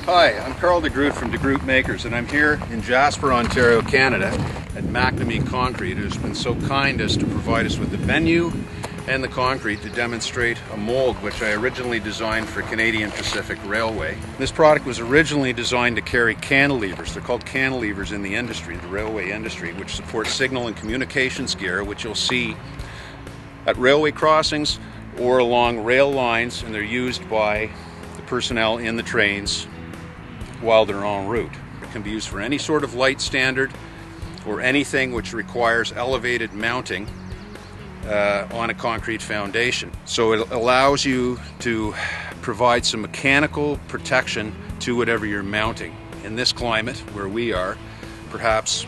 Hi, I'm Carl DeGroot from DeGroot Makers, and I'm here in Jasper, Ontario, Canada at accompanying Concrete, who's been so kind as to provide us with the venue and the concrete to demonstrate a mold which I originally designed for Canadian Pacific Railway. This product was originally designed to carry cantilevers. They're called cantilevers in the industry, the railway industry, which support signal and communications gear, which you'll see at railway crossings or along rail lines, and they're used by the personnel in the trains while they're en route. It can be used for any sort of light standard or anything which requires elevated mounting on a concrete foundation. So it allows you to provide some mechanical protection to whatever you're mounting. In this climate where we are, perhaps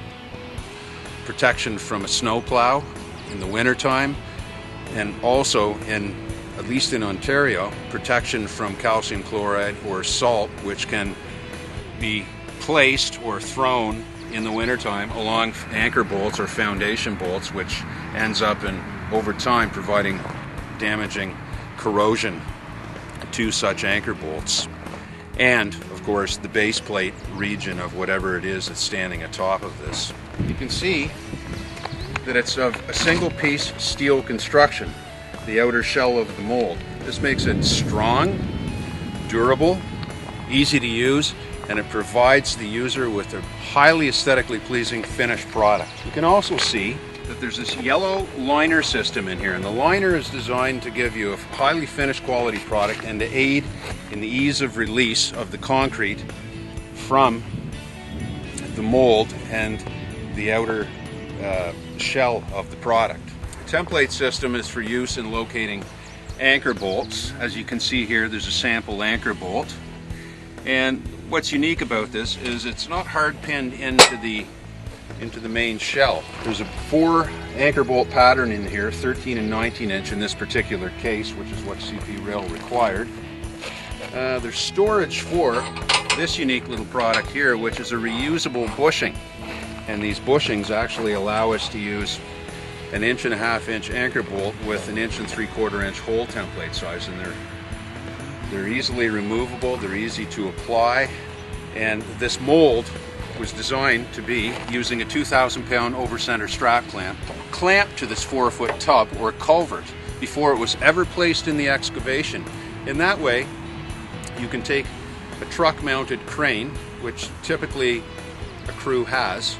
protection from a snowplow in the wintertime, and also at least in Ontario, protection from calcium chloride or salt, which can be placed or thrown in the wintertime along anchor bolts or foundation bolts, which ends up over time providing damaging corrosion to such anchor bolts. And of course the base plate region of whatever it is that's standing atop of this. You can see that it's of a single piece steel construction, the outer shell of the mold. This makes it strong, durable, easy to use, and it provides the user with a highly aesthetically pleasing finished product. You can also see that there's this yellow liner system in here, and the liner is designed to give you a highly finished quality product and to aid in the ease of release of the concrete from the mold and the outer shell of the product. The template system is for use in locating anchor bolts. As you can see here, there's a sample anchor bolt, and what's unique about this is it's not hard pinned into the main shell. There's a 4 anchor bolt pattern in here, 13 and 19 inch in this particular case, which is what CP Rail required. There's storage for this unique little product here, which is a reusable bushing, and these bushings actually allow us to use an 1.5 inch anchor bolt with an 1 3/4 inch hole template size, and they're easily removable, they're easy to apply, and this mold was designed to be using a 2,000-pound over-center strap clamp clamped to this 4-foot tub or culvert before it was ever placed in the excavation. In that way, you can take a truck-mounted crane, which typically a crew has,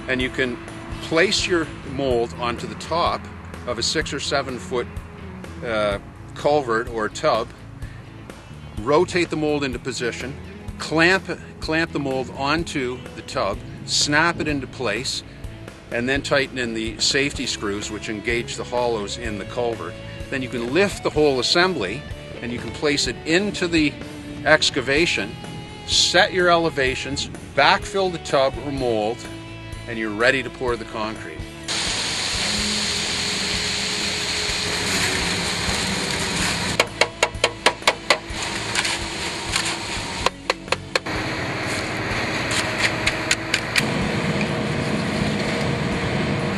and you can place your mold onto the top of a 6 or 7 foot culvert or tub, rotate the mold into position, clamp the mold onto the tub, snap it into place, and then tighten in the safety screws which engage the hollows in the culvert. Then you can lift the whole assembly and you can place it into the excavation, set your elevations, backfill the tub or mold, and you're ready to pour the concrete.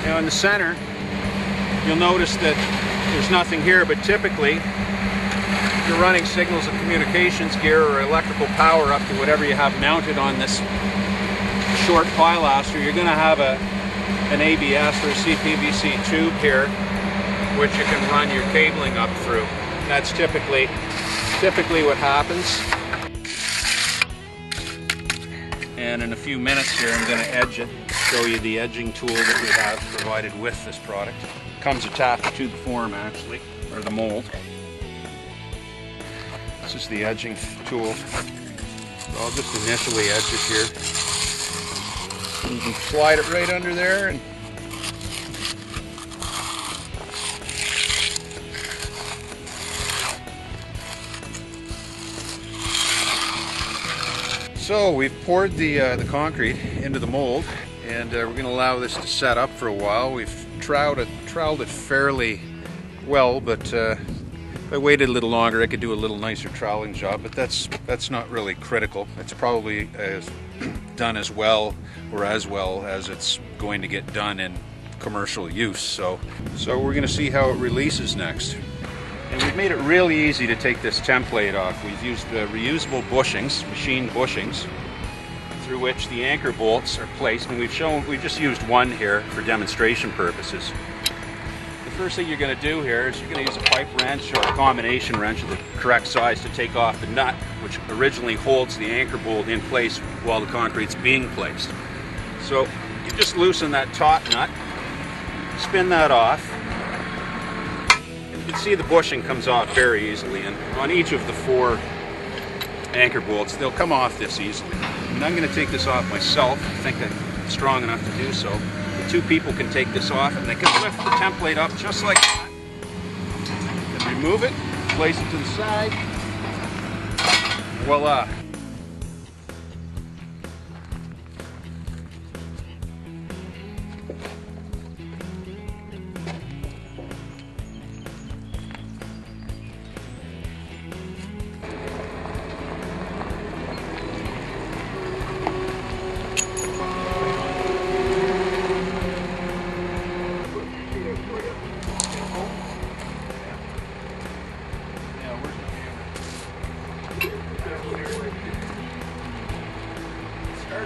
Now in the center, you'll notice that there's nothing here, but typically if you're running signals and communications gear or electrical power up to whatever you have mounted on this short pilaster, you're going to have an ABS or a CPVC tube here which you can run your cabling up through. That's typically what happens. And in a few minutes here I'm going to edge it, show you the edging tool that we have provided with this product. It comes attached to the form actually, or the mold. This is the edging tool. So I'll just initially edge it here. And you can slide it right under there, and so we've poured the concrete into the mold, and we're going to allow this to set up for a while. We've troweled it fairly well, but if I waited a little longer I could do a little nicer troweling job, but that's not really critical. It's probably done as well or as well as it's going to get done in commercial use. So we're going to see how it releases next. And we've made it really easy to take this template off. We've used reusable bushings, machined bushings, through which the anchor bolts are placed, and we've just used one here for demonstration purposes. The first thing you're going to do here is you're going to use a pipe wrench or a combination wrench of the correct size to take off the nut which originally holds the anchor bolt in place while the concrete's being placed. So you just loosen that top nut, spin that off, and you can see the bushing comes off very easily, and on each of the 4 anchor bolts they'll come off this easily. And I'm going to take this off myself. I think I'm strong enough to do so. The 2 people can take this off and they can lift the template up just like that. Then remove it, place it to the side. Voila!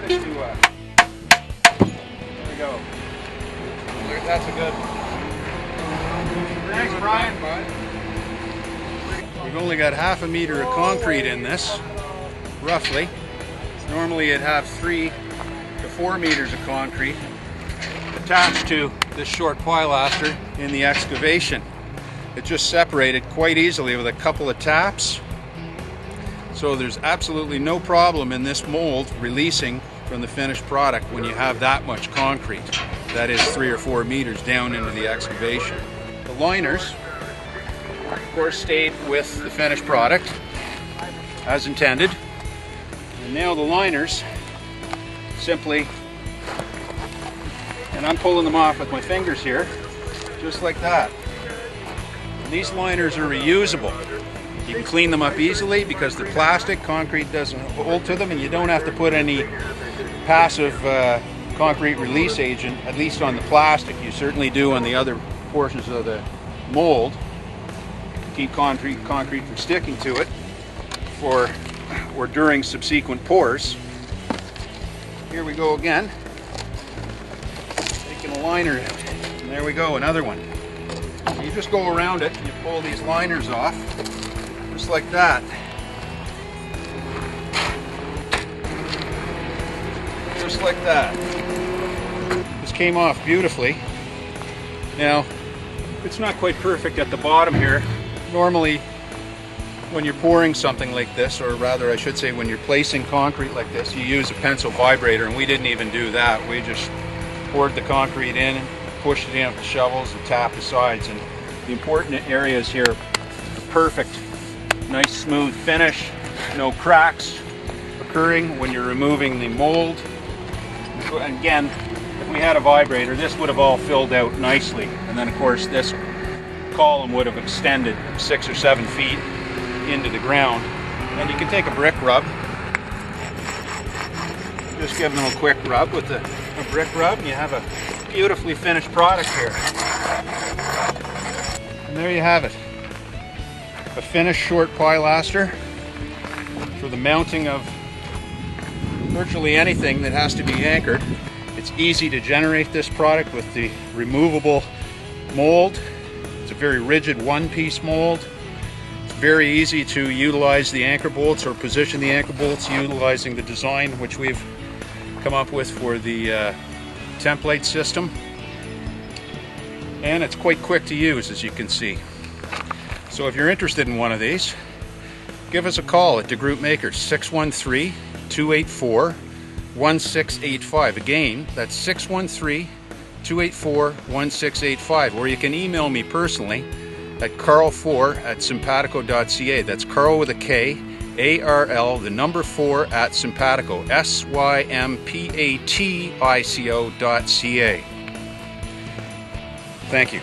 There we go. That's a good one. Thanks, Brian. We've only got half a meter of concrete in this, roughly. Normally it'd have 3 to 4 meters of concrete attached to this short pilaster in the excavation. It just separated quite easily with a couple of taps. So there's absolutely no problem in this mold releasing from the finished product when you have that much concrete. That is 3 or 4 meters down into the excavation. The liners, of course, stayed with the finished product as intended. And now the liners simply, and I'm pulling them off with my fingers here, just like that. And these liners are reusable. You can clean them up easily because they're plastic. Concrete doesn't hold to them, and you don't have to put any passive concrete release agent, at least on the plastic. You certainly do on the other portions of the mold to keep concrete from sticking to it for or during subsequent pours. Here we go again, taking a liner out, and there we go, another one. You just go around it and you pull these liners off just like that. Just like that. This came off beautifully. Now, it's not quite perfect at the bottom here. Normally, when you're pouring something like this, or rather I should say when you're placing concrete like this, you use a pencil vibrator, and we didn't even do that. We just poured the concrete in, pushed it in with the shovels, and tapped the sides. And the important areas here are perfect. Nice smooth finish, no cracks occurring when you're removing the mold. And again, if we had a vibrator, this would have all filled out nicely. And then of course this column would have extended 6 or 7 feet into the ground. And you can take a brick rub, just give them a quick rub with a brick rub, and you have a beautifully finished product here. And there you have it. A finished short pilaster for the mounting of virtually anything that has to be anchored. It's easy to generate this product with the removable mold. It's a very rigid one-piece mold. It's very easy to utilize the anchor bolts or position the anchor bolts utilizing the design which we've come up with for the template system. And it's quite quick to use, as you can see. So if you're interested in one of these, give us a call at DeGroot Makers, 613-284-1685. Again, that's 613-284-1685. Or you can email me personally at carl4@simpatico.ca. That's Carl with a K, A-R-L, the number 4 at Simpatico, SYMPATICO.ca. Thank you.